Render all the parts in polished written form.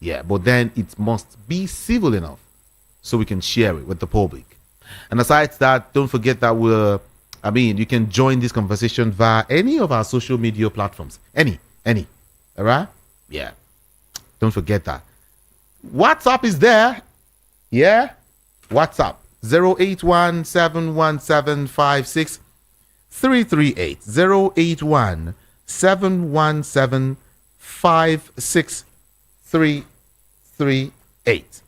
Yeah, but then it must be civil enough so we can share it with the public. And aside that, don't forget that you can join this conversation via any of our social media platforms. Any. All right? Yeah. Don't forget that. WhatsApp is there. Yeah? WhatsApp 081-717-56338. 081-717-56338.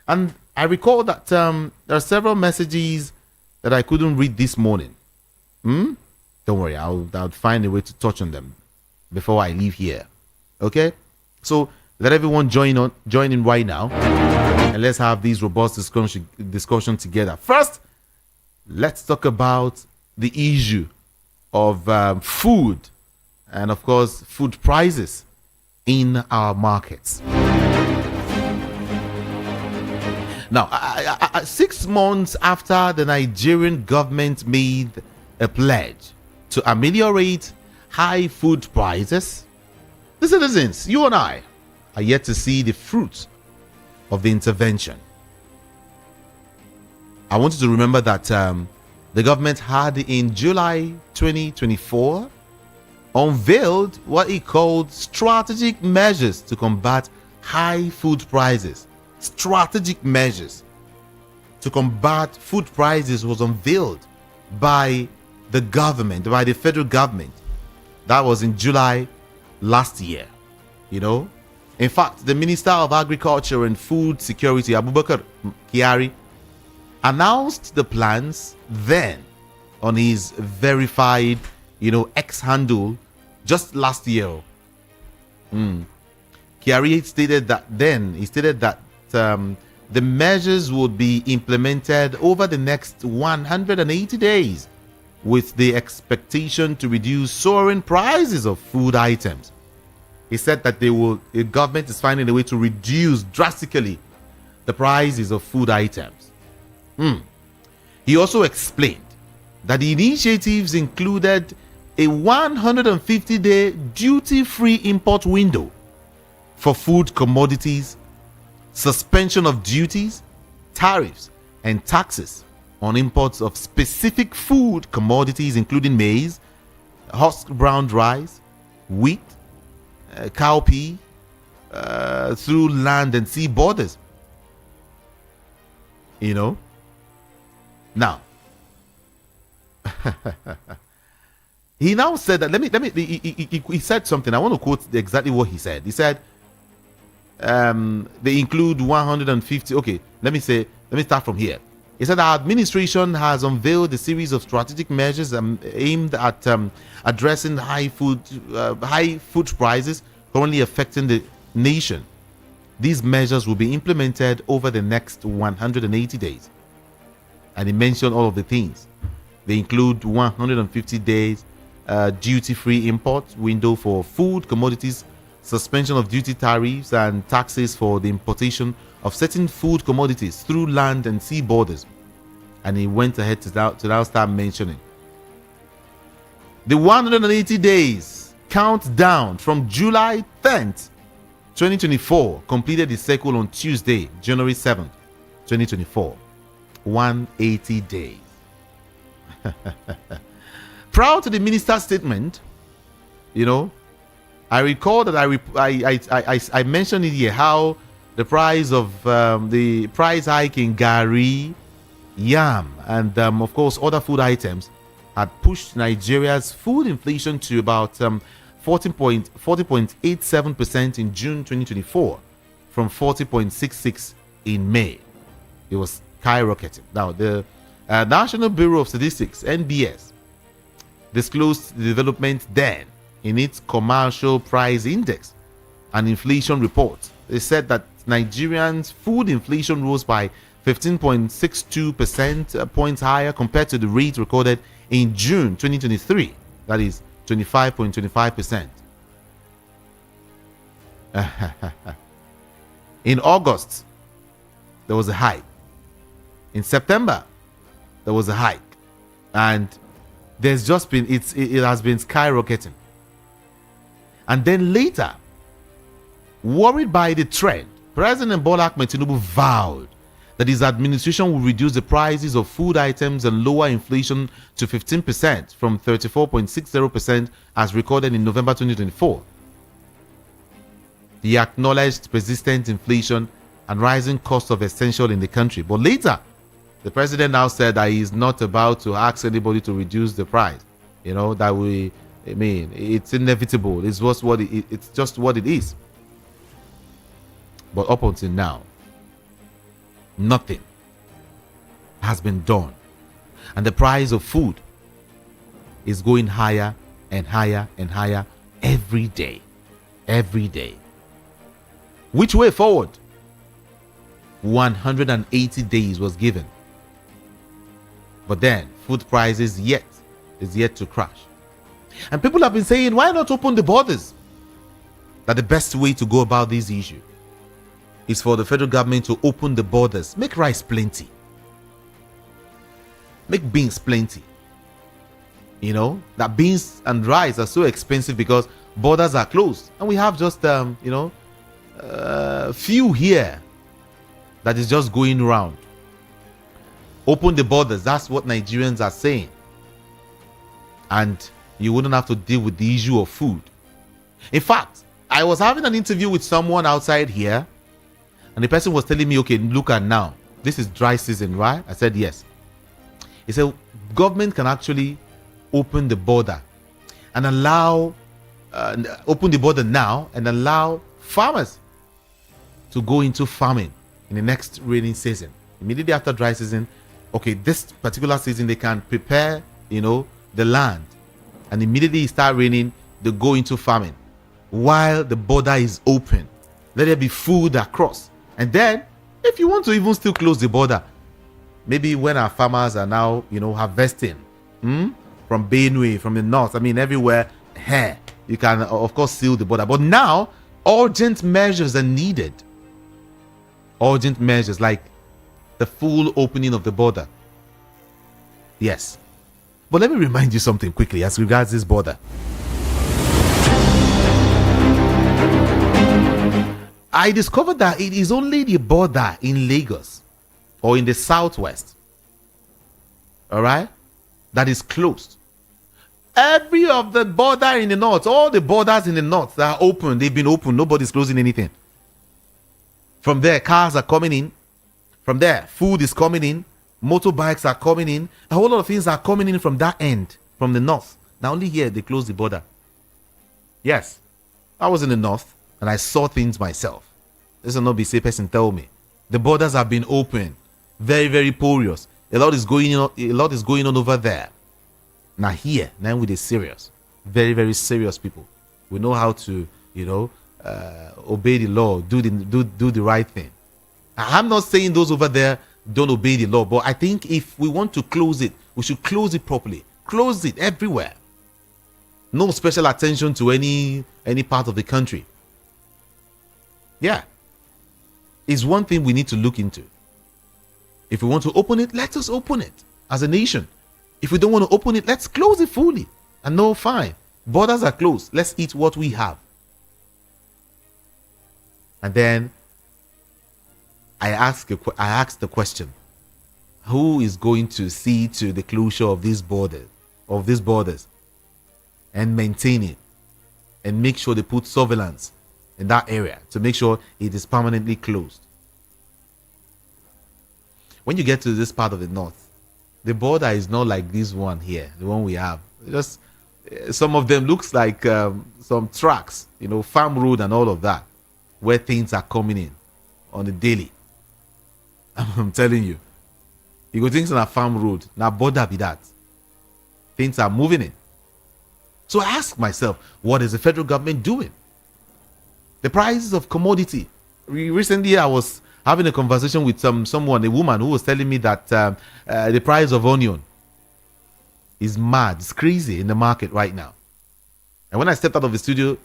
And I recall that there are several messages that I couldn't read this morning. Don't worry, I'll find a way to touch on them before I leave here. Okay? So let everyone join in right now, and let's have these robust discussion together. First, let's talk about the issue of food and, of course, food prices in our markets. Now, 6 months after the Nigerian government made a pledge to ameliorate high food prices, the citizens, you and I, are yet to see the fruits of the intervention. I want you to remember that the government had in July 2024 unveiled what it called strategic measures to combat high food prices. Strategic measures to combat food prices was unveiled by the government, by the federal government. That was in July last year. In fact, the Minister of Agriculture and Food Security, Abubakar Kyari, announced the plans then on his verified, X handle just last year. Kyari stated that the measures would be implemented over the next 180 days with the expectation to reduce soaring prices of food items. He said that the government is finding a way to reduce drastically the prices of food items. He also explained that the initiatives included a 150-day duty-free import window for food commodities, suspension of duties, tariffs, and taxes on imports of specific food commodities including maize, husk brown rice, wheat, cowpea, through land and sea borders. Now, he now said that, he said something. I want to quote exactly what he said. He said, they include 150. Okay, let me start from here. He said our administration has unveiled a series of strategic measures aimed at addressing high food prices currently affecting the nation. These measures will be implemented over the next 180 days. And he mentioned all of the things. They include 150 days duty-free import window for food commodities, suspension of duty tariffs and taxes for the importation of certain food commodities through land and sea borders. And he went ahead to now start mentioning the 180 days countdown from July 10th, 2024, completed the cycle on Tuesday, January 7th, 2024. 180 days. Prior to the minister's statement, I recall that I mentioned it here, how the price of the price hike in gari, yam, and of course other food items had pushed Nigeria's food inflation to about 40.87% in June 2024 from 40.66 in May. It was skyrocketing. Now, the National Bureau of Statistics, NBS, disclosed the development then in its commercial price index and inflation report. They said that Nigerians' food inflation rose by 15.62% points higher compared to the rate recorded in June 2023, that is 25.25%. In August, there was a hike. In September, there was a hike, and there's just been it has been skyrocketing. And then later, worried by the trend President Bola Ahmed Tinubu vowed that his administration will reduce the prices of food items and lower inflation to 15% from 34.60% as recorded in November 2024. He acknowledged persistent inflation and rising costs of essential in the country. But later, the president now said that he is not about to ask anybody to reduce the price. It's inevitable. It's just what it is. But up until now, nothing has been done. And the price of food is going higher and higher and higher every day. Every day. Which way forward? 180 days was given. But then, food prices is yet to crash. And people have been saying, why not open the borders? That the best way to go about this issue is for the federal government to open the borders. Make rice plenty. Make beans plenty. That beans and rice are so expensive because borders are closed. And we have just, few here that is just going around. Open the borders. That's what Nigerians are saying. And you wouldn't have to deal with the issue of food. In fact, I was having an interview with someone outside here, and the person was telling me, okay, look at now. This is dry season, right? I said, yes. He said, government can actually open the border and allow, open the border now and allow farmers to go into farming in the next rainy season. Immediately after dry season, okay, this particular season, they can prepare, the land, and immediately start raining, they go into farming while the border is open. Let there be food across. And then, if you want to even still close the border, maybe when our farmers are now, harvesting from Benue, from the north, everywhere, you can, of course, seal the border. But now, urgent measures are needed. Urgent measures like the full opening of the border. Yes. But let me remind you something quickly as regards this border. I discovered that it is only the border in Lagos or in the southwest, all right, that is closed. Every of the border in the north, all the borders in the north that are open, they've been open. Nobody's closing anything. From there, cars are coming in. From there, food is coming in. Motorbikes are coming in. A whole lot of things are coming in from that end, from the north. Now, only here, they close the border. Yes, I was in the north, and I saw things myself. This will not be say person tell me. The borders have been open. Very, very porous. A lot is going on over there. Now here, now with the serious. Very, very serious people. We know how to, obey the law, do the right thing. I'm not saying those over there don't obey the law, but I think if we want to close it, we should close it properly. Close it everywhere. No special attention to any part of the country. Yeah. It's one thing we need to look into. If we want to open it, let us open it as a nation. If we don't want to open it, let's close it fully. And no, fine. Borders are closed. Let's eat what we have. And then I asked the question, who is going to see to the closure of these borders, and maintain it and make sure they put surveillance in that area to make sure it is permanently closed? When you get to this part of the north, the border is not like this one here, the one we have. Just some of them looks like some tracks, farm road and all of that, where things are coming in on the daily. I'm telling you, you go things on a farm road, now border be that. Things are moving in. So I ask myself, what is the federal government doing? The prices of commodity. Recently, I was having a conversation with someone, a woman, who was telling me that the price of onion is mad. It's crazy in the market right now. And when I stepped out of the studio,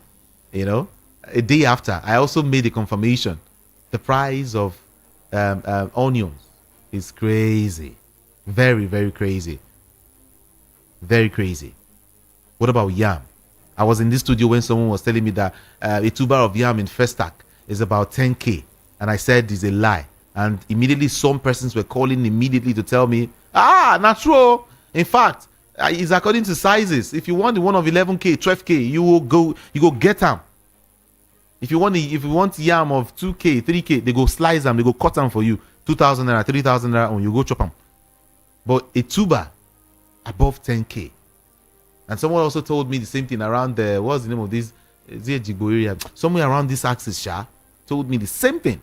a day after, I also made a confirmation. The price of onions is crazy. Very, very crazy. Very crazy. What about yam? I was in this studio when someone was telling me that a tuber of yam in Festac is about 10K. And I said it's a lie. And immediately some persons were calling immediately to tell me, not true. In fact, it's according to sizes. If you want the one of 11K, 12K, you go get them. If you want yam of 2K, 3K, they go slice them, they go cut them for you. 2,000 naira, 3,000 naira, and you go chop them. But a tuber above 10K. And someone also told me the same thing around the, what's the name of this? Ejimakor area. Somewhere around this axis, told me the same thing.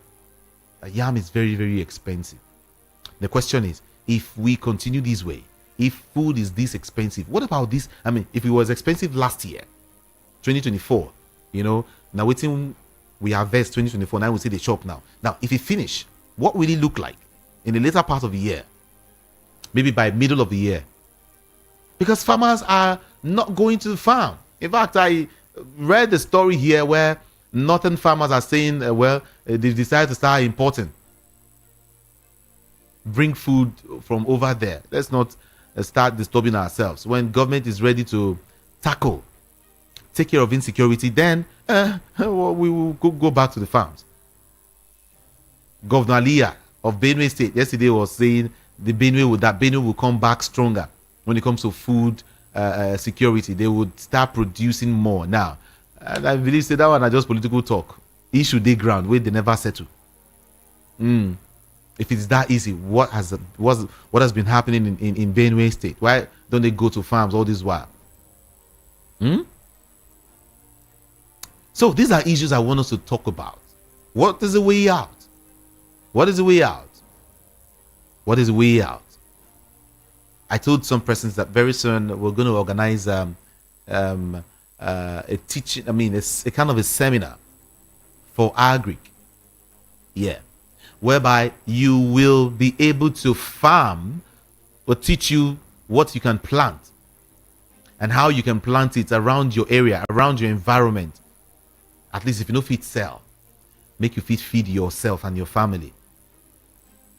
That yam is very, very expensive. The question is, if we continue this way, if food is this expensive, what about this? I mean, if it was expensive last year, 2024, now waiting, we harvest 2024, now we see the shop now. Now, if it finish, what will it look like in the later part of the year? Maybe by middle of the year. Because farmers are not going to the farm. In fact, I read the story here where northern farmers are saying, they decided to start importing. Bring food from over there. Let's not start disturbing ourselves. When government is ready to take care of insecurity, then we will go back to the farms. Governor Aliyah of Benue State yesterday was saying Benue will come back stronger when it comes to food security. They would start producing more now. And I believe that one are just political talk. Issue they ground where they never settle. If it's that easy, what has been happening in Benue State? Why don't they go to farms all this while? So these are issues I want us to talk about. What is the way out? What is the way out? What is the way out? I told some persons that very soon we're going to organize a teaching. I mean, it's a kind of a seminar for agric. Yeah, whereby you will be able to farm or teach you what you can plant and how you can plant it around your area, around your environment. At least if you know fit sell, make you fit feed yourself and your family.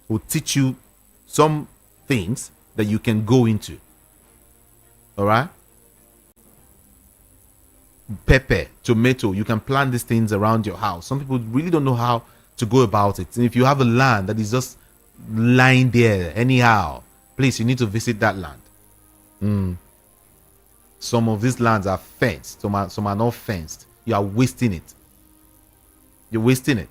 Will teach you some things that you can go into. All right? Pepper, tomato, you can plant these things around your house. Some people really don't know how to go about it. And if you have a land that is just lying there anyhow, please, you need to visit that land. Some of these lands are fenced, some are not fenced. You are wasting it. You're wasting it.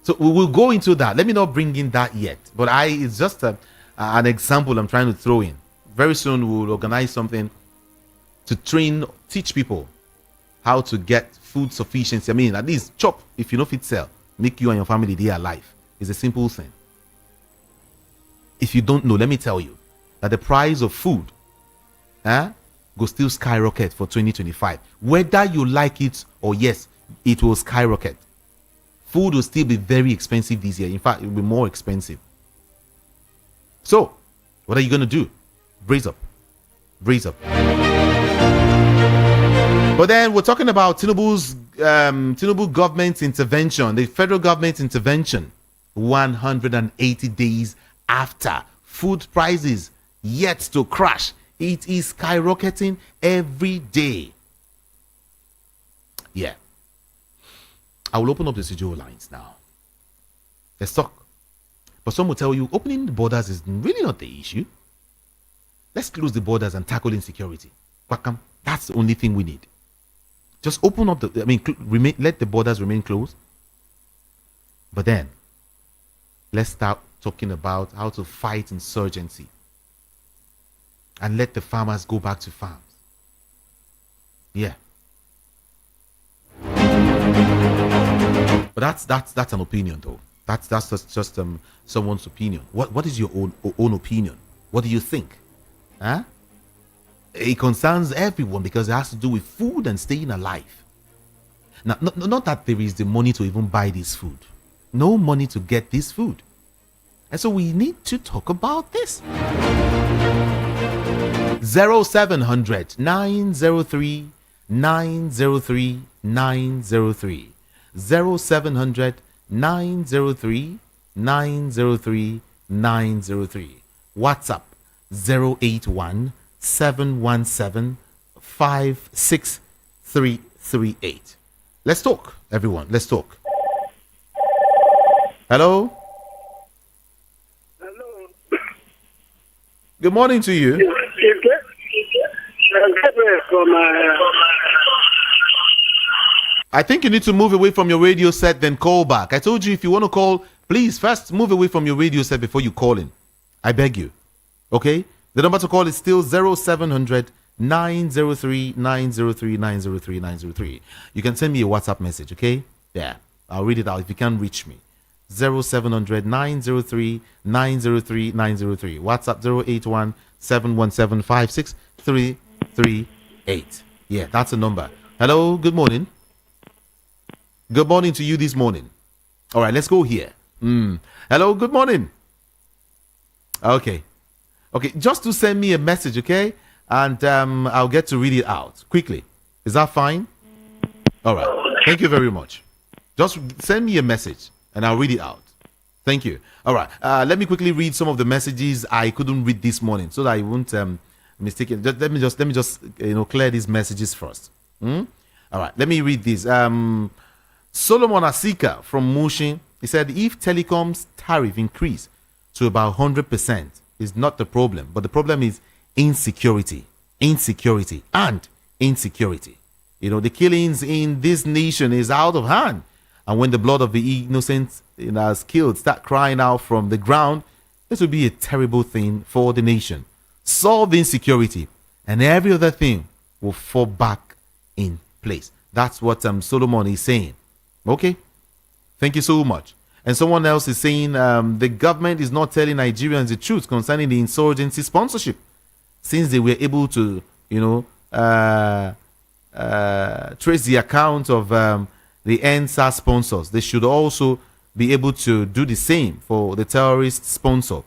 So we will go into that. Let me not bring in that yet. But it's just an example I'm trying to throw in. Very soon we will organize something to teach people how to get food sufficiency. I mean, at least chop if you know fit sell. Make you and your family day alive. It's a simple thing. If you don't know, let me tell you that the price of food go still skyrocket for 2025. Whether you like it or yes, it will skyrocket. Food will still be very expensive this year. In fact, it will be more expensive. So, what are you going to do? Brace up. Brace up. But then we're talking about Tinubu government's intervention, the federal government's intervention, 180 days after food prices yet to crash. It is skyrocketing every day. Yeah. I will open up the studio lines now. Let's talk. But some will tell you opening the borders is really not the issue. Let's close the borders and tackle insecurity. That's the only thing we need. Just open up let the borders remain closed. But then, let's start talking about how to fight insurgency. And let the farmers go back to farms. Yeah. But that's an opinion, though. That's just someone's opinion. What is your own opinion? What do you think? It concerns everyone because it has to do with food and staying alive. Now, not that there is the money to even buy this food. No money to get this food. And so we need to talk about this. 0700 903 903 903 0700 903 903 903. WhatsApp 081 717 56338. Let's talk, everyone. Let's talk. Hello? Hello. Good morning to you. I think you need to move away from your radio set, then call back. I told you if you want to call, please first move away from your radio set before you call in. I beg you. Okay? The number to call is still 0700 903 903 903 903. You can send me a WhatsApp message, okay? Yeah, I'll read it out if you can reach me. 0700 903 903 903. WhatsApp 081 717 56338. Yeah, that's the number. Hello, good morning. Good morning to you this morning. All right, let's go here. Hello, good morning. Okay, just to send me a message, okay? And I'll get to read it out quickly. Is that fine? All right, thank you very much. Just send me a message and I'll read it out. Thank you. All right, let me quickly read some of the messages I couldn't read this morning so that I won't mistake it. Let me just clear these messages first. All right, let me read this. Solomon Asika from Mushin, he said, if telecom's tariff increase to about 100% is not the problem, but the problem is insecurity. The killings in this nation is out of hand. And when the blood of the innocent has killed start crying out from the ground, this will be a terrible thing for the nation. Solve insecurity and every other thing will fall back in place. That's what Solomon is saying. Okay, thank you so much. And someone else is saying the government is not telling Nigerians the truth concerning the insurgency sponsorship, since they were able to, trace the account of the NSA sponsors. They should also be able to do the same for the terrorist sponsor.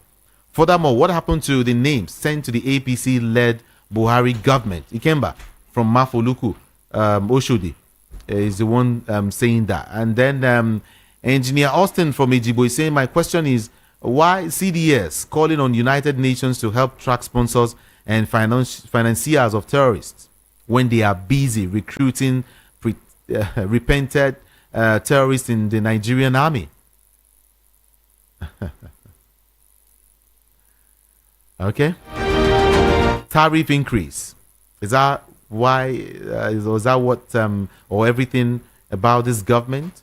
Furthermore, what happened to the names sent to the APC-led Buhari government? Ikemba from Mafoluku, Oshodi, is the one saying that. And then Engineer Austin from Ejibo is saying, my question is, why CDS calling on United Nations to help track sponsors and financiers of terrorists when they are busy recruiting repented terrorists in the Nigerian army? Okay. Tariff increase. Is that why? Is that what? Or everything about this government?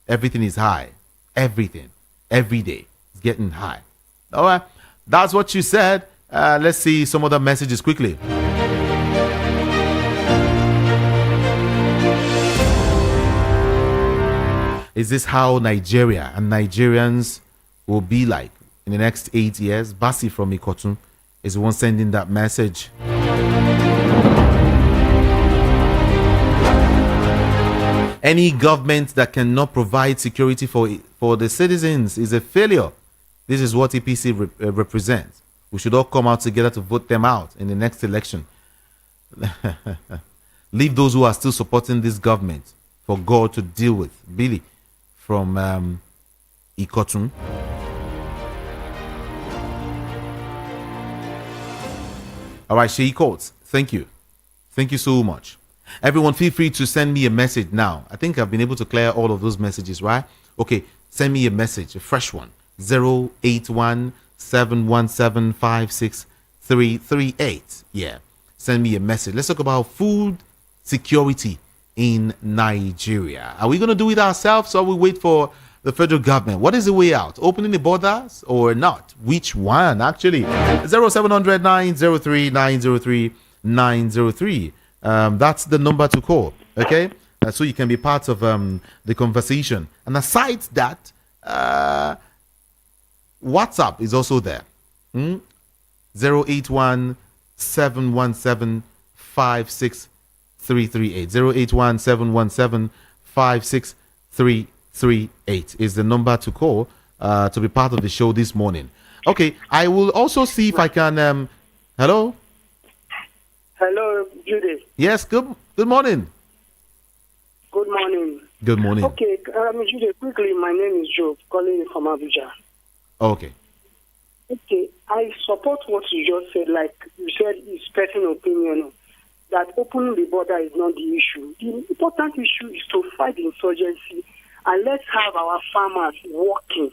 Everything is high. Everything. Every day is getting high. All right. That's what you said. Let's see some other messages quickly. Is this how Nigeria and Nigerians will be like in the next 8 years? Basi from Ikotun is the one sending that message. Any government that cannot provide security for the citizens is a failure. This is what APC represents. We should all come out together to vote them out in the next election. Leave those who are still supporting this government for God to deal with. Billy from Ikotun. All right, Sheikh Coates, thank you. Thank you so much. Everyone, feel free to send me a message now. I think I've been able to clear all of those messages, right? Okay, send me a message, a fresh one. 081 717 56338. Yeah, send me a message. Let's talk about food security in Nigeria. Are we going to do it ourselves or we wait for the federal government? What is the way out? Opening the borders or not? Which one, actually? 0700 903 903 903. That's the number to call, okay? So you can be part of the conversation. And aside that, WhatsApp is also there. 081 717 56338. 081 717 56338 is the number to call to be part of the show this morning. Okay, I will also see if I can. Hello? Hello, Judy. Yes, good morning. Good morning. Good morning. Okay, Judy, quickly, my name is Joe, calling you from Abuja. Okay. Okay, I support what you just said. Like you said, it's personal opinion. that opening the border is not the issue. The important issue is to fight the insurgency and let's have our farmers working.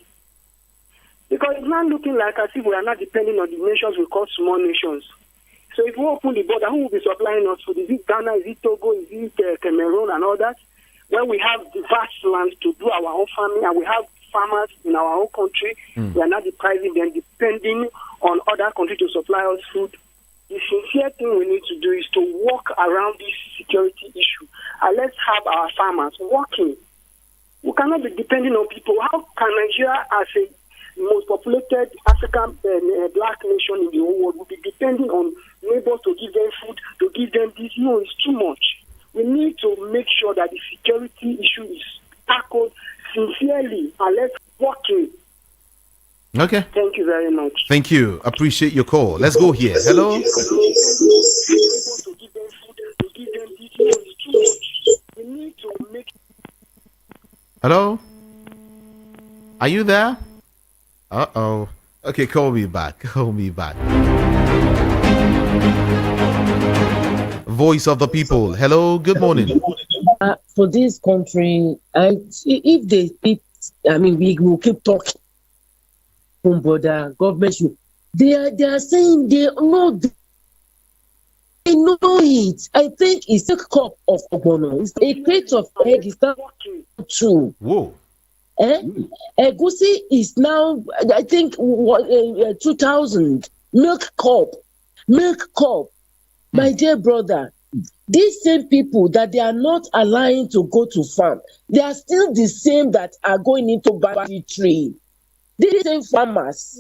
Because it's not looking like as if we are not depending on the nations we call small nations. So if we open the border, who will be supplying us food? Is it Ghana? Is it Togo? Is it Cameroon and all that? When we have the vast lands to do our own farming and we have farmers in our own country, we are not depriving them, depending on other countries to supply us food. The sincere thing we need to do is to work around this security issue and let's have our farmers working. We cannot be depending on people. How can Nigeria, as a most populated African black nation in the whole world, will be depending on neighbors to give them food, to give them this? No, it's too much. We need to make sure that the security issue is tackled sincerely and let's work in. Okay. Thank you very much. Thank you. Appreciate your call. Let's go here. Hello. Hello. Are you there? Uh-oh. Okay, call me back. Call me back. Voice of the people. Hello. Good morning. For this country, if they keep, we will keep talking. Border government, they are saying they know it. I think it's a cup of obono. It's a crate of egg. Is that true? Whoa. Egusi is now, I think, 2,000. Milk cup. My dear brother, these same people that they are not allowing to go to farm, they are still the same that are going into banditry. These same farmers,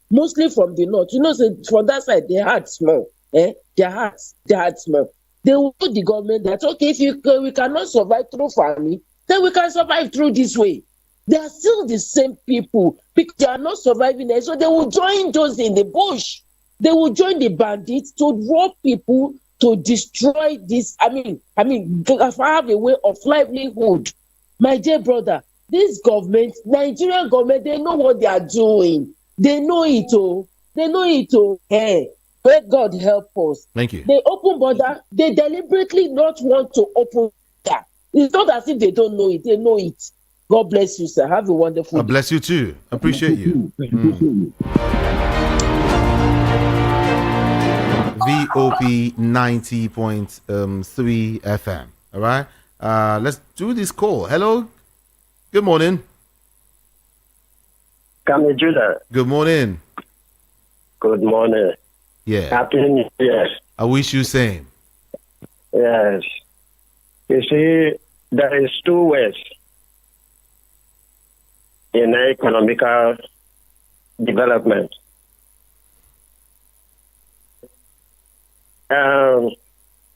mostly from the north, so from that side, they had small. They had small. They will tell the government that, okay, if we cannot survive through farming, then we can survive through this way. They are still the same people because they are not surviving there. So they will join those in the bush. They will join the bandits to rob people, to destroy this. If I have a way of livelihood, my dear brother, this government, Nigerian government, they know what they are doing. They know it all. Hey, may God help us. Thank you. They open border. They deliberately not want to open border. It's not as if they don't know it. They know it. God bless you, sir. Have a wonderful day. God bless you too. Appreciate you. VOP 90.3 FM. All right. Let's do this call. Hello. Good morning. Kanu Judah. Good morning. Good morning. Yeah. Happy New Year. I wish you same. Yes. You see, there is two ways in economical development.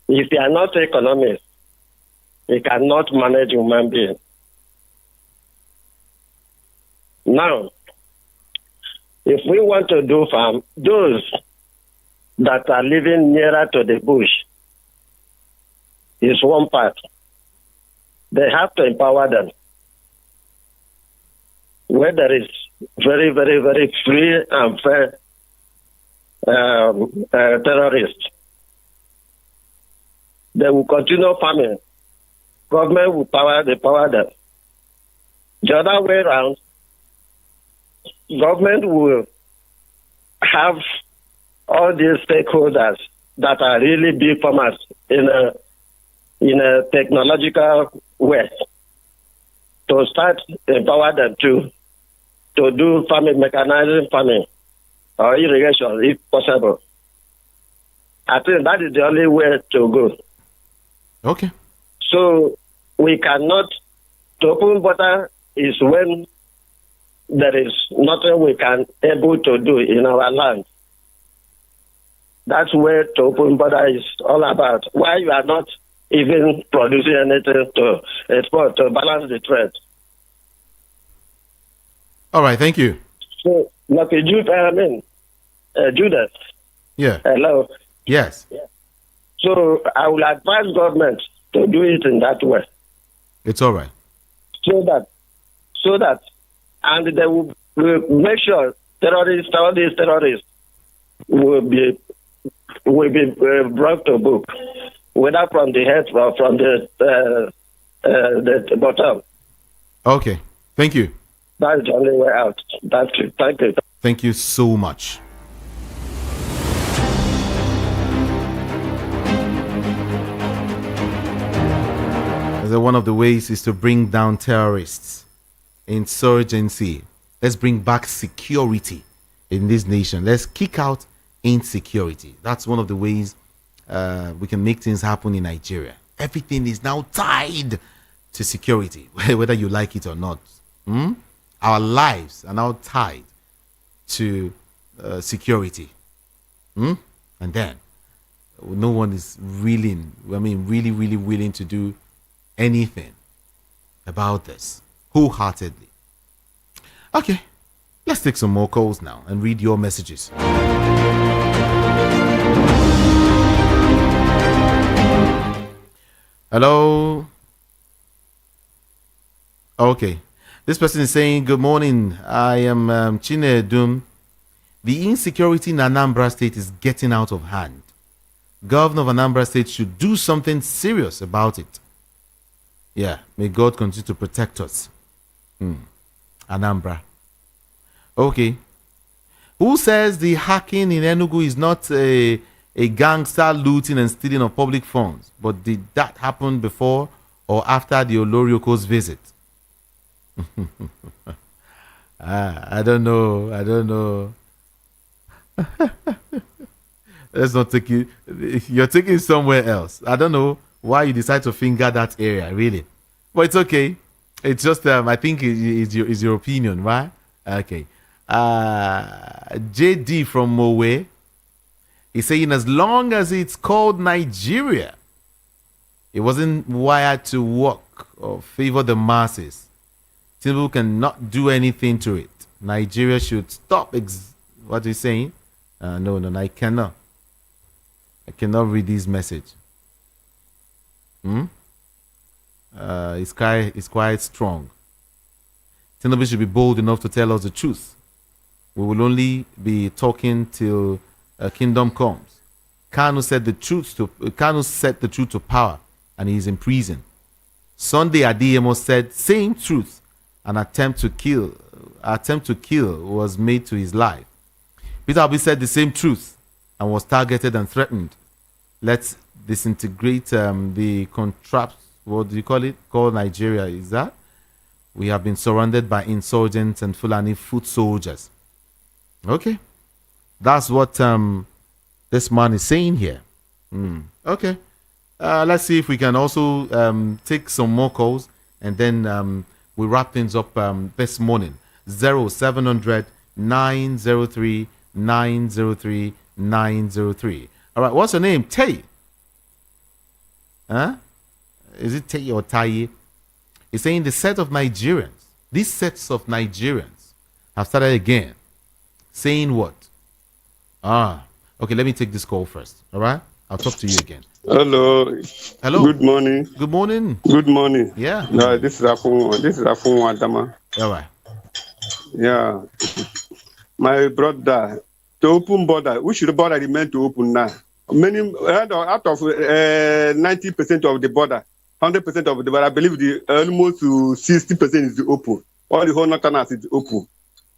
If you are not economist, you cannot manage human beings. Now, if we want to do farm, those that are living nearer to the bush is one part. They have to empower them. Where there is very, very, very free and fair terrorists, they will continue farming. Government will power them. The other way around, government will have all these stakeholders that are really big farmers in a technological way to start empower them to do farming, mechanizing farming or irrigation if possible. I think that is the only way to go. Okay. So we cannot, to open border is when there is nothing we can able to do in our land. That's where to open border is all about. Why you are not even producing anything to export, to balance the trade. All right, thank you. So, like Judith. Yeah. Hello. Yes. So I will advise government to do it in that way. It's all right. So that, and they will make sure all these terrorists will be will be brought to book, whether from the head or from the bottom. Okay. Thank you. That's the only way out. Thank you. Thank you. Thank you so much. So one of the ways is to bring down terrorists, insurgency. Let's bring back security in this nation. Let's kick out insecurity. That's one of the ways we can make things happen in Nigeria. Everything is now tied to security, whether you like it or not. Our lives are now tied to security. And then no one is really willing to do anything about this wholeheartedly. Okay, let's take some more calls now and read your messages. Hello. Okay, this person is saying, good morning, I am Chinedum. The insecurity in Anambra State is getting out of hand. Governor of Anambra State should do something serious about it. Yeah, may God continue to protect us. Anambra. Okay. Who says the hacking in Enugu is not a gangster looting and stealing of public funds? But did that happen before or after the Olorioko's visit? I don't know. Let's not take it. You're taking it somewhere else. I don't know why you decide to finger that area, really. But it's okay. It's just, I think it's your opinion, right? Okay. JD from Mowe is saying, as long as it's called Nigeria, it wasn't wired to work or favor the masses. Tinubu cannot do anything to it. Nigeria should stop. What are you saying? No, I cannot. I cannot read this message. It's quite strong. Tinubu should be bold enough to tell us the truth. We will only be talking till kingdom comes. Kanu set the truth to power, and he is in prison. Sunday Adeyemo said same truth. An attempt to kill was made to his life. Peter Obi said the same truth and was targeted and threatened. Let's disintegrate the contrapts. What do you call it? Called Nigeria. Is that? We have been surrounded by insurgents and Fulani foot soldiers. Okay. That's what this man is saying here. Okay. Let's see if we can also take some more calls and then we wrap things up this morning. 0700 903 903 903. All right. What's your name? Tay. Huh? Is it Tay or Taye? He's saying these sets of Nigerians have started again. Saying what? Okay, let me take this call first. All right? I'll talk to you again. Hello. Good morning. Good morning. Good morning. Yeah. No, this is Afun Wadama. All right. Yeah. My brother, to open border, we should border remain to open now. Many out of 90% of the border, 100% of the border, I believe the almost 60% is open. All the whole northerners is open.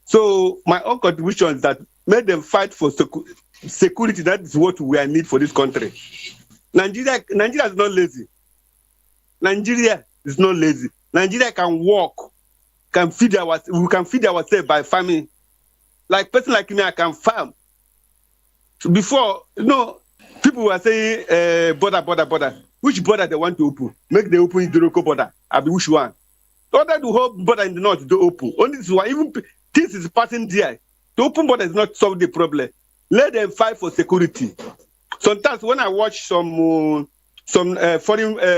So my own contribution is that make them fight for security. That is what we need for this country. Nigeria is not lazy. Nigeria is not lazy. Nigeria can work, we can feed ourselves by farming. Like person like me, I can farm. Before, people were saying border. Which border they want to open? Make the open Idoroko border. I be which one? Other the whole border in the north do open. Only this one, even this is passing there. The open border is not solve the problem. Let them fight for security. Sometimes when I watch some foreign what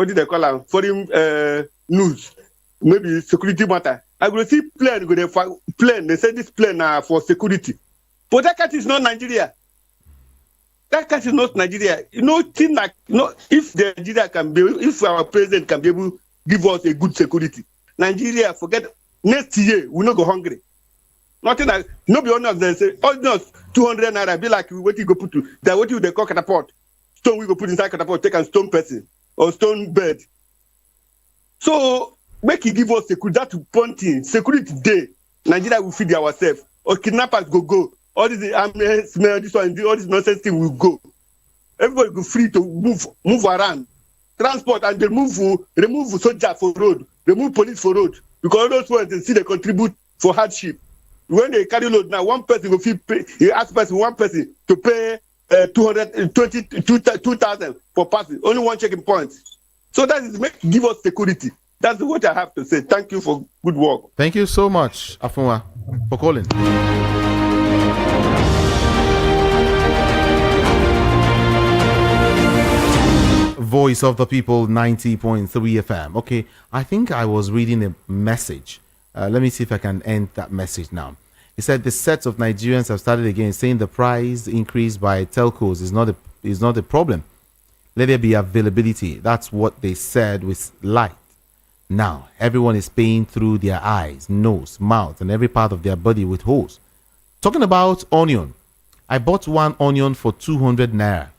do they call them? Foreign news, maybe security matter. I will see plane. They say this plane for security. But that country is not Nigeria. That country is not Nigeria. If Nigeria can be, if our president can be able to give us a good security, Nigeria, forget next year we not go hungry. Nothing like nobody honest. They say 200 naira, be like what you go put to that what you they call catapult. Stone we go put inside catapult, take and stone person or stone bed. So make it give us security, that one thing. Security day, Nigeria will feed ourselves. Or kidnappers go. All this smell, this one, all this nonsense thing will go. Everybody go free to move around. Transport and they remove soldier for road, remove police for road. Because all those ones they see they contribute for hardship. When they carry load now, one person will pay, he ask one person to pay 2,000 for passing. Only one checking point. So that is give us security. That's what I have to say. Thank you for good work. Thank you so much, Afunwa, for calling. Voice of the People 90.3 FM. Okay, I think I was reading a message. Let me see if I can end that message now. It said the sets of Nigerians have started again saying the price increase by telcos is not a problem. Let there be availability. That's what they said with light. Now everyone is paying through their eyes, nose, mouth, and every part of their body with holes. Talking about onion, I bought one onion for 200 naira.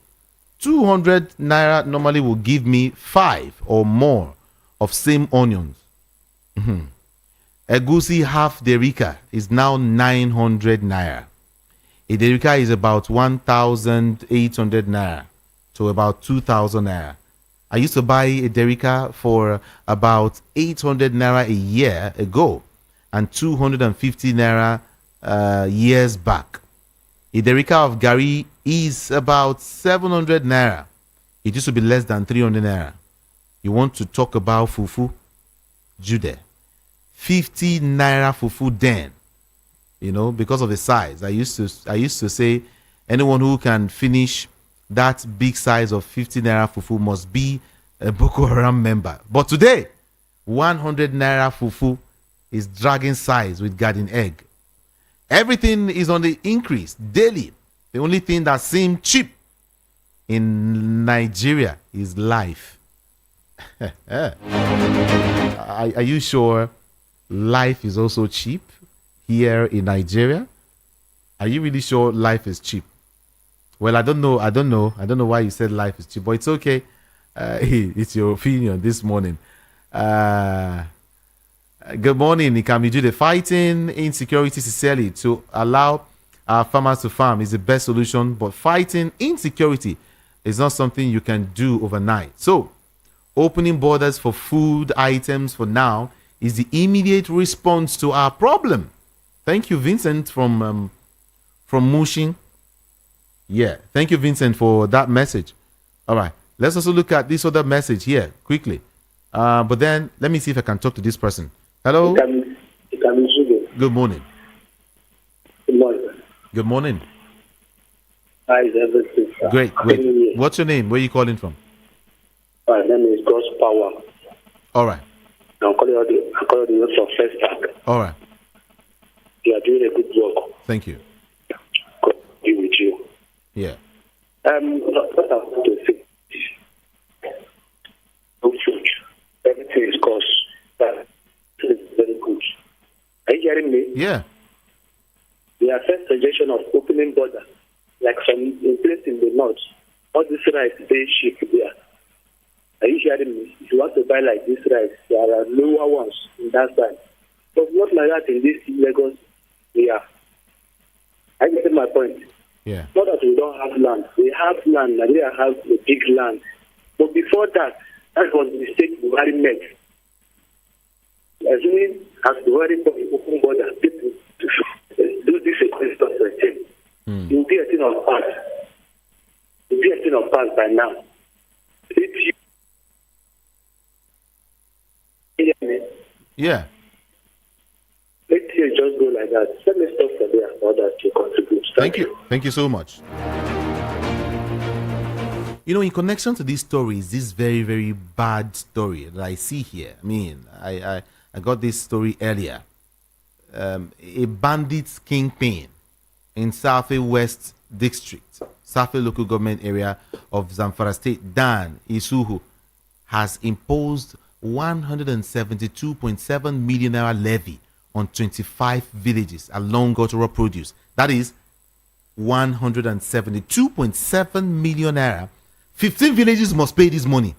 200 naira normally will give me 5 or more of same onions. Egusi half derika is now 900 naira. A derika is about 1,800 naira to about 2,000 naira. I used to buy a derika for about 800 naira a year ago and 250 naira years back. A derika of gari is about 700 naira. It used to be less than 300 naira. You want to talk about fufu? Jude. 50 naira fufu then. You know, because of the size. I used to say anyone who can finish that big size of 50 naira fufu must be a Boko Haram member. But today, 100 naira fufu is dragging size with garden egg. Everything is on the increase daily. The only thing that seems cheap in Nigeria is life. Are you sure life is also cheap here in Nigeria? Are you really sure life is cheap? Well, I don't know why you said life is cheap, but it's okay. It's your opinion this morning. Good morning, Nnamdi. The fighting insecurity sincerely to allow our farmers to farm is the best solution, but fighting insecurity is not something you can do overnight. So, opening borders for food items for now is the immediate response to our problem. Thank you, Vincent from Mushin. Yeah, thank you, Vincent, for that message. All right, let's also look at this other message here quickly. But then let me see if I can talk to this person. Hello. Good morning. Good morning. Good morning. Hi, everything. Great. What's your name? Where are you calling from? My name is God's Power. All right. I'm calling you from First Bank. All right. You are doing a good work. Thank you. God be with you. Yeah. What I want to say is, no food. Everything is cost. That is very good. Are you hearing me? Yeah. The first suggestion of opening border, like some place in the north, all this rice they ship there. Are you hearing me? If you want to buy like this rice, there are lower ones in that side. But not like that in this Lagos. Yeah. I get my point. Yeah. Not that we don't have land. We have land. Nigeria has a big land. But before that, that was the mistake Buhari made. Assuming as Buhari open border, people do this a question of thing. It will be a thing of past. It will be a thing of past by now. If you hear me? Yeah. Let's just go like that. Let me stop for there for others to contribute. Thank you. Thank you so much. You know, in connection to this story is this very, very bad story that I see here. I mean, I got this story earlier. A bandit kingpin in Southwest District, Safi local government area of Zamfara State, Dan Isuhu, has imposed 172.7 million naira levy on 25 villages along Gotoro produce. That is 172.7 million naira. 15 villages must pay this money.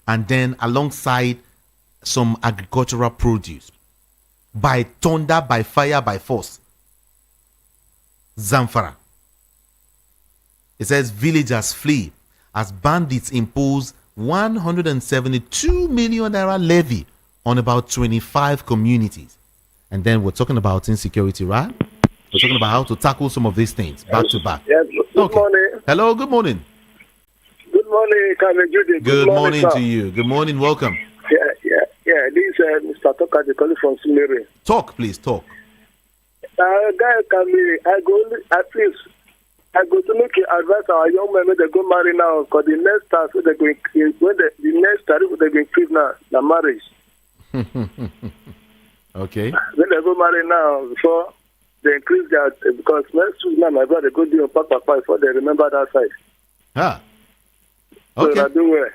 And then alongside some agricultural produce. By thunder, by fire, by force. Zamfara. It says villagers flee as bandits impose 172 million naira levy on about 25 communities. And then we're talking about insecurity, right? We're talking about how to tackle some of these things back to back. Yes, good morning. Hello, good morning. Good morning, Kanu Judy. Good morning to you. Good morning, welcome. Yeah. This is Mr. Tokaji calling from Sumere. Talk, please, talk. Guy, I go to make advise our young men when they go marry now, because the next tax they're going the next tariff they're going to increase now, the marriage. Okay. When they go marry now, before they increase that, because next week now, my brother go do a papa before they remember that side. Ah. So Okay. I do well.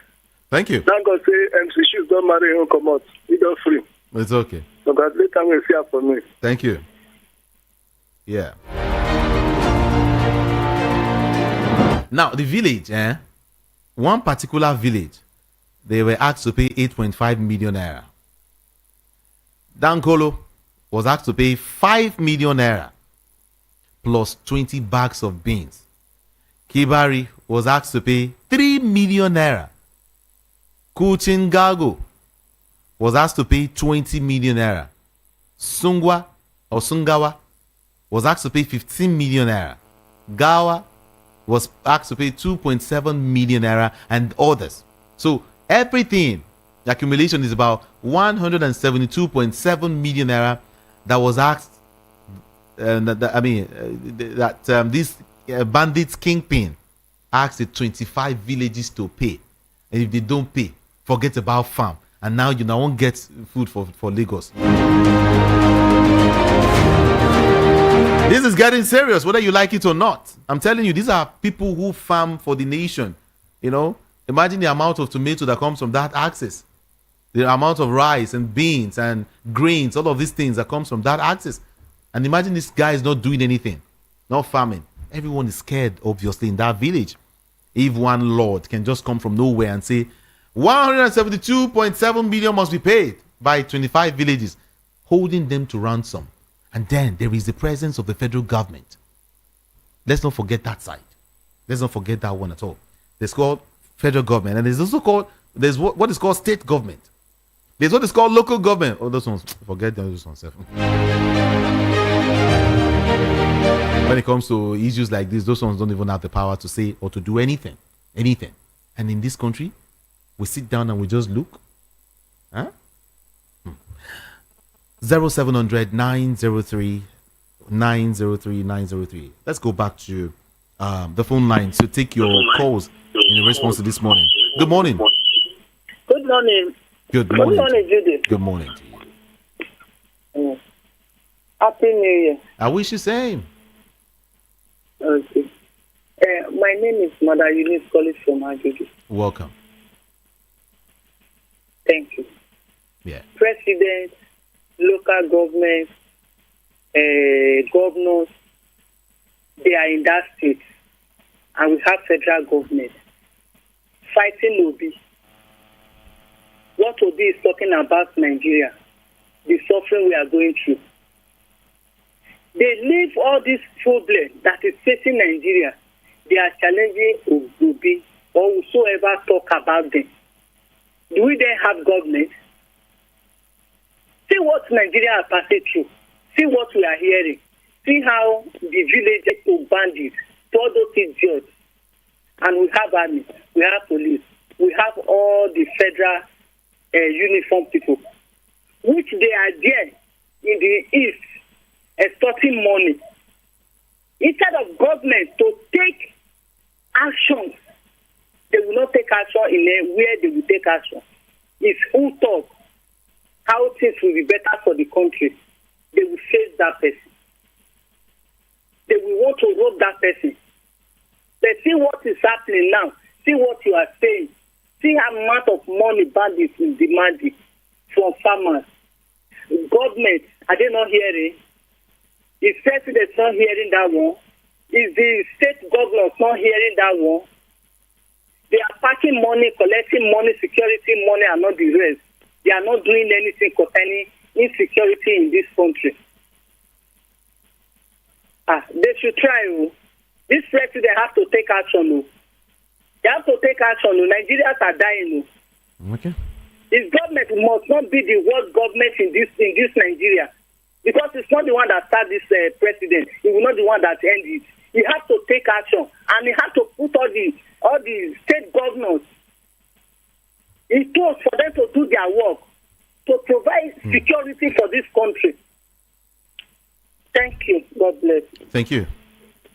Thank you. Thank God say MC Shoes don't marry him come out. He don't free. It's okay. So God later will see for me. Thank you. Yeah. Now, the village, one particular village, they were asked to pay 8.5 million naira. Dankolo was asked to pay 5 million naira plus 20 bags of beans. Kibari was asked to pay 3 million naira. Kuchingago was asked to pay 20 million naira. Sungwa or Sungawa was asked to pay 15 million naira. Gawa was asked to pay 2.7 million naira and others. So everything, the accumulation is about 172.7 million naira that was asked. This bandits kingpin asked the 25 villages to pay, and if they don't pay, forget about farm. And now you won't get food for Lagos. This is getting serious, whether you like it or not. I'm telling you, these are people who farm for the nation. Imagine the amount of tomato that comes from that access, the amount of rice and beans and grains, all of these things that comes from that access. And imagine this guy is not doing anything, not farming. Everyone is scared, obviously, in that village. If one lord can just come from nowhere and say 172.7 million must be paid by 25 villages, holding them to ransom. And then there is the presence of the federal government. Let's not forget that side. Let's not forget that one at all. There's called federal government, and there's also called, there's what is called state government. There's what is called local government. Oh, those ones, forget those ones. When it comes to issues like this, those ones don't even have the power to say or to do anything. And in this country, we sit down and we just look. 0700 903 903 903. Let's go back to the phone line to take your calls in response to this morning. Good morning. Good morning. Good morning. Good morning, Judy. Good morning to you. Happy New Year. I wish you same. Okay. My name is Mother Eunice calling from Agege. Welcome. Thank you. Yeah. President, local government, governors, they are in that state. And we have federal government fighting Obi. What Obi is talking about Nigeria, the suffering we are going through. They leave all this problem that is facing Nigeria. They are challenging Obi or whosoever talk about them. Do we then have government? See what Nigeria are passing through. See what we are hearing. See how the villages to bandits, to all those idiots. And we have army, we have police, we have all the federal uniform people, which they are there in the east extorting money. Instead of government to take action, they will not take action in where they will take action. It's who talk how things will be better for the country. They will face that person. They will want to rob that person. But see what is happening now. See what you are saying. See how amount of money bandits is demanding from farmers. Government, are they not hearing? If president's not hearing that one, Is the state governors not hearing that one? They are packing money, collecting money, security money, and not the rest. They are not doing anything concerning insecurity in this country. They should try. This president has to take action. They have to take action. Nigerians are dying. Okay. His government must not be the worst government in this Nigeria, because it's not the one that started this president. He will not be the one that ends it. He has to take action, and he has to put all the state governors in tools for them to do their work, to provide security for this country. Thank you. God bless. Thank you.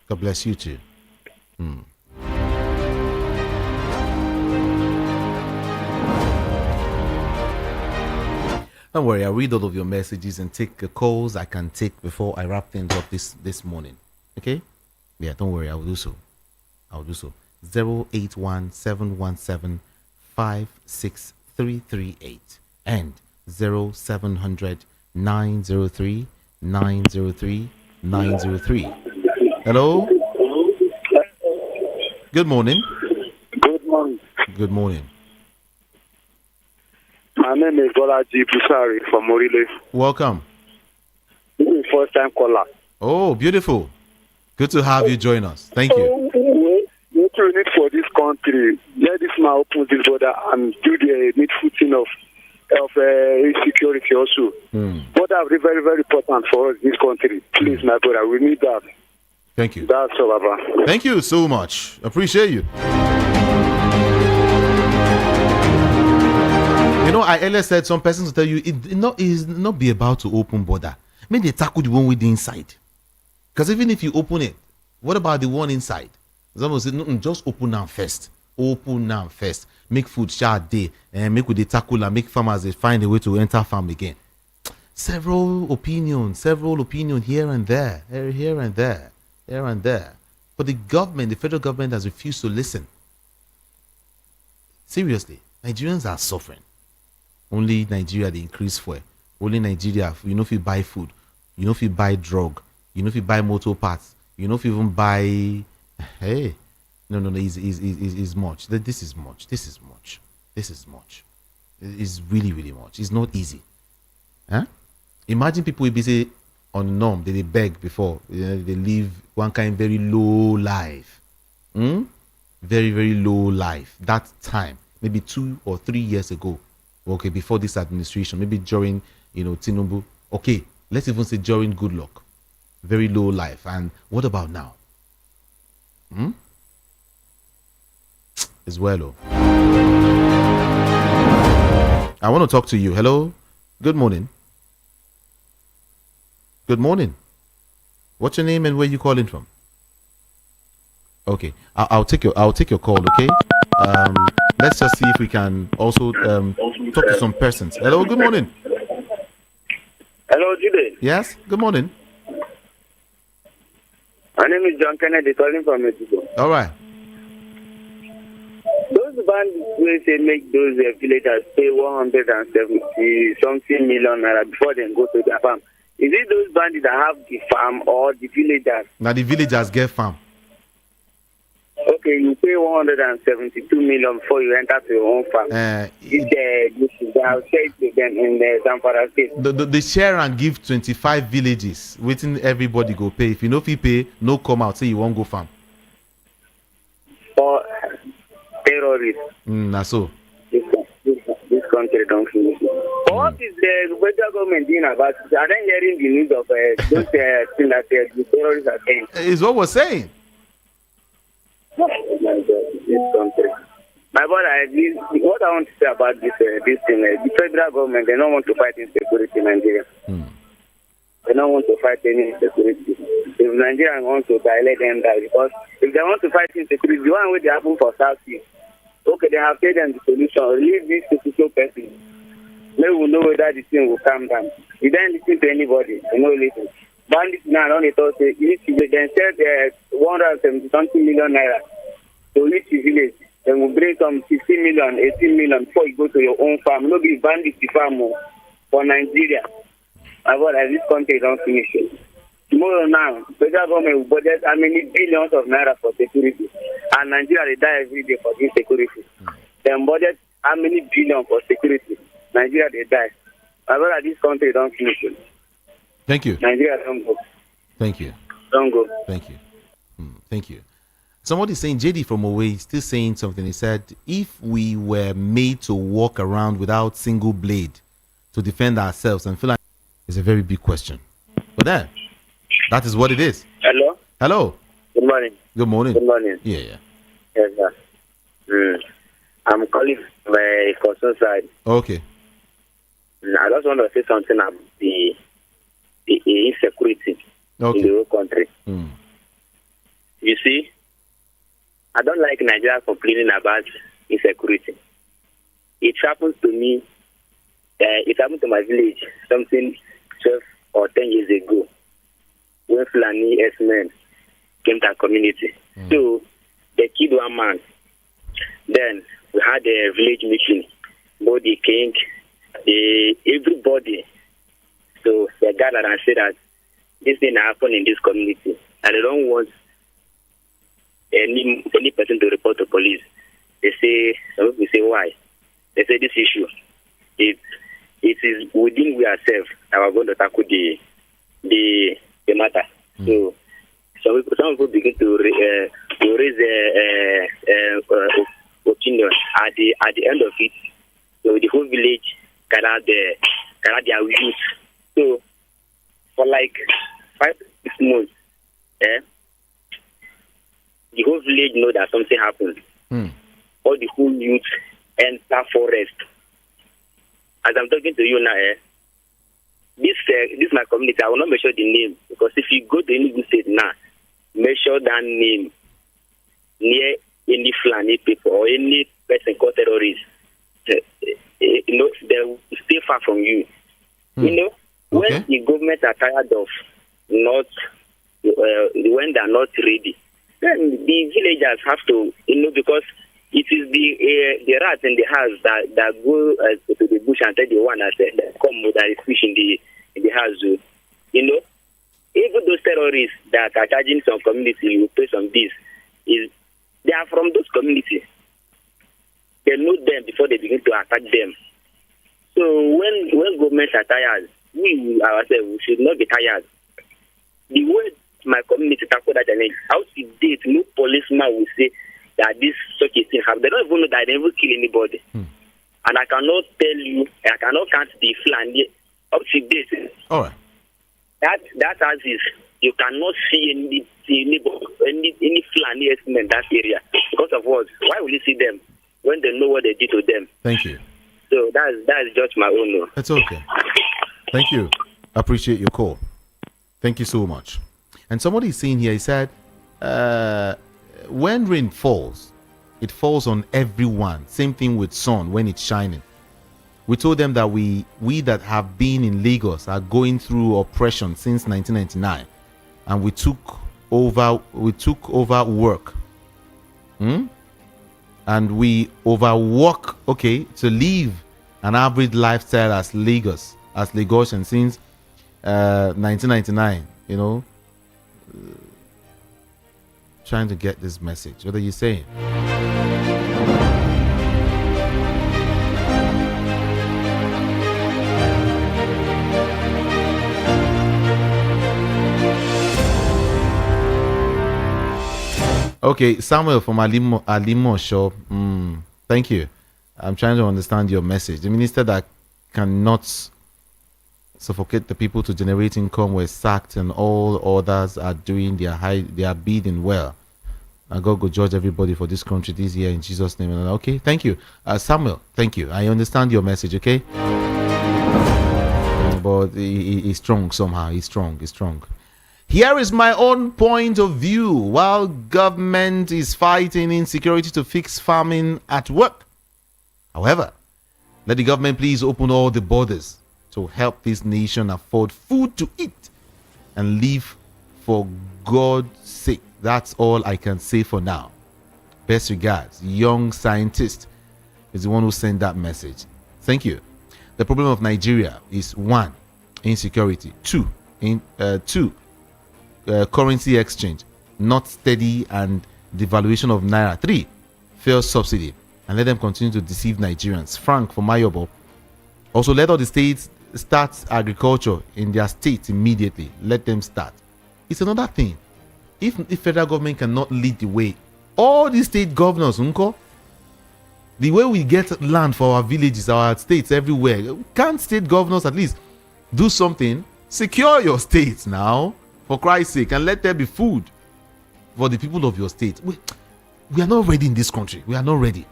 God bless you too. Don't worry, I'll read all of your messages and take the calls I can take before I wrap things up this morning. Okay? Yeah, don't worry, I will do so. 081-717-56338 and 0700-903-903-903. Hello? Good morning. Good morning. Good morning. My name is Bolaji Busari from Morile. Welcome. This is first time caller. Oh, beautiful. Good to have you join us. Thank you. What we need for this country, let this man open this border and do the needful thing of insecurity also. Border are very, very important for us, this country. Please, my brother, we need that. Thank you. That's all, Baba. Thank you so much. Appreciate you. You know, I earlier said some persons will tell you it not be about to open border. Maybe they tackle the one with the inside. Because even if you open it, what about the one inside? Someone said, no, just open now first. Open now first. Make food share day and make with the tackle and make farmers they find a way to enter farm again. Several opinions here and there. But the government, the federal government has refused to listen. Seriously, Nigerians are suffering. Only Nigeria they increase fuel. Only Nigeria, you know, if you buy food, you know, if you buy drug, you know, if you buy motor parts, you know, if you even buy, hey, no, it's much. This is much. It's really, really much. It's not easy. Huh? Imagine people will be say on norm, they beg before, they live one kind of very low life. Very, very low life. That time, maybe 2 or 3 years ago. Okay, before this administration, maybe during, Tinubu. Okay, let's even say during Goodluck. Very low life. And what about now? As well. I want to talk to you. Hello? Good morning. Good morning. What's your name and where you calling from? Okay, I'll take your call. Okay. Let's just see if we can also talk to some persons. Hello, good morning. Hello, Jude. Yes, good morning. My name is John Kennedy, calling from Mexico. All right. Those bandits will say make those villagers pay 170 something million naira before they go to their farm. Is it those bandits that have the farm or the villagers? Now the villagers get farm. Okay, you pay 172 million before you enter to your own farm. I'll say it again in Zamfara State. The share and give 25 villages, waiting everybody go pay. If you know if you pay, no come out, say you won't go farm. Or terrorists. That's so. This country don't finish. What is the federal government doing about it? Are they hearing the news of those things that the terrorists are saying? Is what we're saying. This country. My brother, what I want to say about this thing, the federal government, they don't want to fight insecurity in Nigeria. They don't want to fight any insecurity. If Nigeria wants to die, let them die. Because if they want to fight insecurity, the one way they happen for South East, okay, they have taken the solution. Leave this to person. Maybe we'll know whether the thing will calm down. You don't listen to anybody. You know, listen. Bandits now on the thought they can sell 170 something million naira to each village. Then we'll bring some 16 million, 18 million before you go to your own farm. No be bandits the farm for Nigeria. My brother, this country don't finish it. Tomorrow now, federal government will budget how many billions of naira for security, and Nigeria they die every day for this security. Then budget how many billion for security, Nigeria they die. My brother, this country don't finish. Thank you. Nigeria don't go. Thank you. Don't go. Thank you. Thank you. Somebody saying, JD from away, still saying something. He said, if we were made to walk around without single blade to defend ourselves and feel like it's a very big question. But then, that is what it is. Hello? Hello. Good morning. Good morning. Good morning. Yeah. Yes, sir. I'm calling from my concern side. Okay. I just want to say something about the insecurity in the whole country. You see, I don't like Nigeria complaining about insecurity. It happened to me. It happened to my village something 12 or 10 years ago when Fulani S-men came to our community. So they killed one man. Then we had a village meeting. Both the king, everybody. So they gathered and said that this thing happened in this community, and they don't want any person to report to police. They say, some people say why? They say this issue, it is within we ourselves that we're going to tackle the matter. So some people begin to raise opinion. At the end of it, so the whole village gather their youth. So for like 5 to 6 months, the whole village know that something happened. All the whole youth enter forest. As I'm talking to you now, this my community. I will not mention the name, because if you go to any good state now, measure that name near any Fulani people or any person called terrorist. They will stay far from you. When the government are tired of not when they are not ready, then the villagers have to, because it is the rats in the house that go to the bush and tell the one that come with that is fish in the house. Even those terrorists that are charging some community, you pay some this, they are from those communities. They know them before they begin to attack them. So when governments are tired, we ourselves we should not be tired. The way my community tackle that challenge, how to date, no policeman will say that this such a thing happened. They don't even know that they never kill anybody. And I cannot tell you, I cannot count the Fulani up to date. All right. That as is, you cannot see any Fulani estimate in that area. Because of what? Why will you see them when they know what they did to them? Thank you. So that's just my own. That's okay. Thank you. Appreciate your call. Thank you so much. And somebody is saying here, he said, when rain falls, it falls on everyone. Same thing with sun when it's shining. We told them that we that have been in Lagos are going through oppression since 1999, and we took over work, and we overwork to live an average lifestyle as Lagosian since 1999. Trying to get this message. What are you saying? Okay, Samuel from Alimo Show. Thank you. I'm trying to understand your message. The minister that cannot suffocate the people to generate income was sacked, and all others are doing their bidding well. And God will judge everybody for this country this year in Jesus' name. Okay, thank you, Samuel. Thank you. I understand your message. Okay, but he's strong somehow. He's strong. Here is my own point of view. While government is fighting insecurity to fix famine at work, however, let the government please open all the borders to help this nation afford food to eat and live for God's sake. That's all I can say for now. Best regards, young scientist is the one who sent that message. Thank you. The problem of Nigeria is 1, insecurity. 2, currency exchange not steady and devaluation of naira. 3, fuel subsidy, and let them continue to deceive Nigerians. Frank from Mayobo. Also, let all the states start agriculture in their states immediately. Let them start. It's another thing. If the federal government cannot lead the way, all these state governors, the way we get land for our villages, our states everywhere, can't state governors at least do something? Secure your states now, for Christ's sake, and let there be food for the people of your state. We are not ready in this country. We are not ready.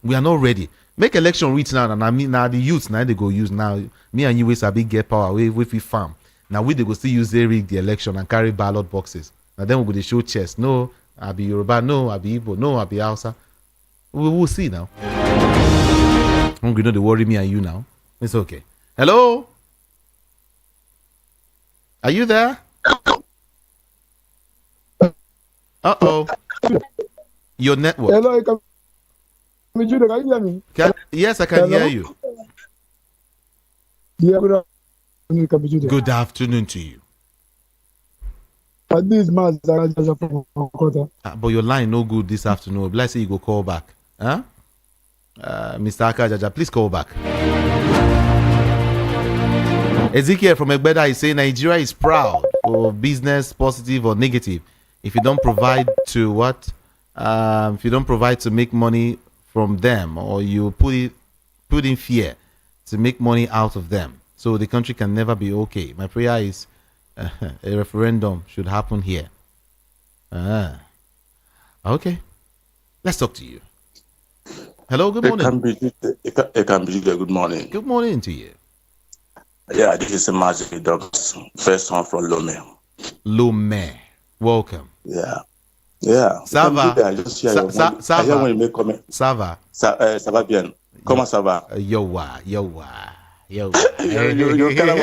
We are not ready. Make election reach now, and I mean now the youths now they go use now. Me and you will sabi get power. We farm. Now we they go still use they rig the election and carry ballot boxes. Now then we go they show chest. No, I be Yoruba. No, I be Igbo. No, I be Hausa. We will see now. Hungry, no, they worry me and you now. It's okay. Hello? Are you there? Uh-oh. Your network. Hello, can you hear me? Yes, I can hear you. Yeah, good afternoon, Kabijide. Good afternoon to you. This man from Okota. But your line no good this afternoon. Let's say you go call back. Huh? Mr. Akajaja, please call back. Ezekiel from Egbeda is saying Nigeria is proud for business, positive or negative. If you don't provide to what? If you don't provide to make money from them, or you put in fear to make money out of them, so the country can never be okay. My prayer is a referendum should happen here. Okay, let's talk to you. Hello, good morning. It can be good morning. Good morning to you. Yeah, this is a magic dog. First one from Lome. Lome, welcome. Yeah. Ça va? Ça va? When you make comment. Ça va? Ça va bien. Comment ça va? Yo. You kind of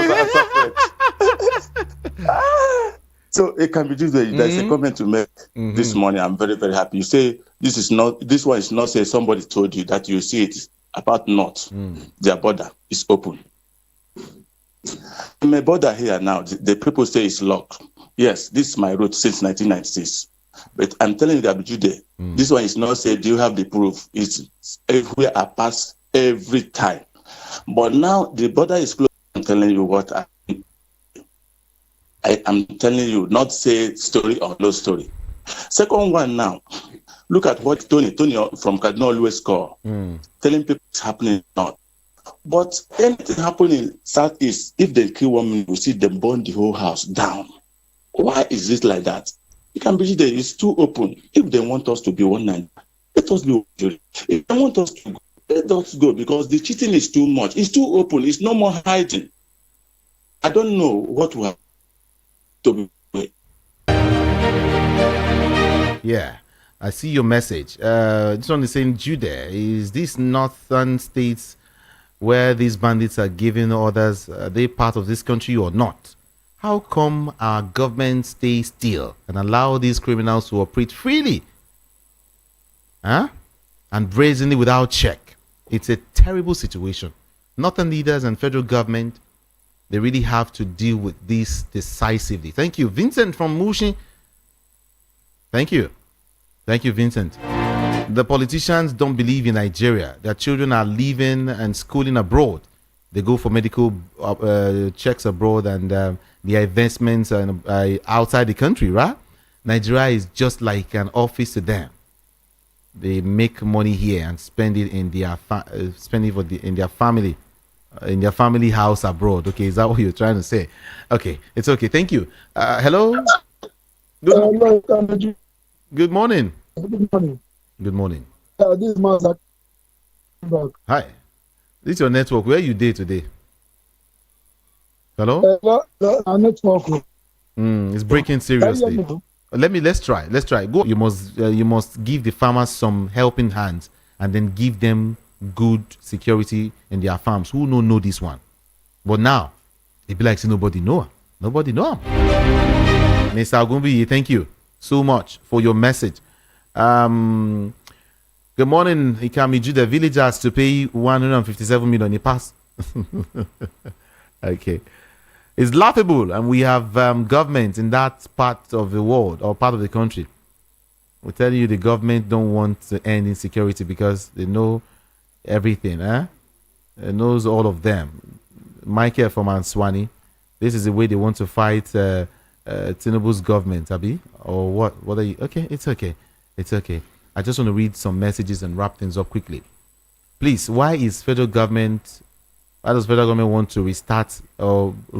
So it can be just there's a comment to make this morning. I'm very, very happy. You say this one is not say somebody told you that you see it about not. Their border is open. My border here now, the people say it's locked. Yes, this is my route since 1996. But I'm telling you that Jude, this one is not say, do you have the proof? It's everywhere I pass every time. But now the border is closed. I'm telling you what I'm telling you, not say story or no story. Second one now, look at what Tony from Kanu always call, telling people it's happening now. But anything happening in Southeast, if they kill one man, we see them burn the whole house down. Why is it like that? It can be there. It's too open. If they want us to be one night, let us be one. If they want us to go, let us go, because the cheating is too much. It's too open. It's no more hiding. I don't know what will happen to be. Yeah, I see your message. This one is saying, Judah, is this northern states where these bandits are giving orders, are they part of this country or not? How come our government stays still and allow these criminals to operate freely? And brazenly without check? It's a terrible situation. Northern leaders and federal government, they really have to deal with this decisively. Thank you. Vincent from Mushi. Thank you. Thank you, Vincent. The politicians don't believe in Nigeria. Their children are living and schooling abroad. They go for medical checks abroad and their investments outside the country, right? Nigeria is just like an office to them. They make money here and spend it in their in their family house abroad. Okay, is that what you're trying to say? Okay, it's okay. Thank you. Hello. Good morning. Good morning. Good morning. This man back. Hi. This is your network. Where are you today? Hello? Our network. It's breaking seriously. Let's try. Go. You must give the farmers some helping hands and then give them good security in their farms. Who know this one? But now, it be like say nobody know. Nobody know. Mr. Agumbi, thank you so much for your message. Good morning, Ikamiju. The villagers to pay 157 million. He passed. Okay. It's laughable, and we have government in that part of the world or part of the country. We tell you the government don't want to end insecurity because they know everything. It knows all of them. Michael from Answani, this is the way they want to fight Tinubu's government, Abi, or what? What are you? Okay, it's okay. It's okay. I just want to read some messages and wrap things up quickly. Please, why does federal government want to restart or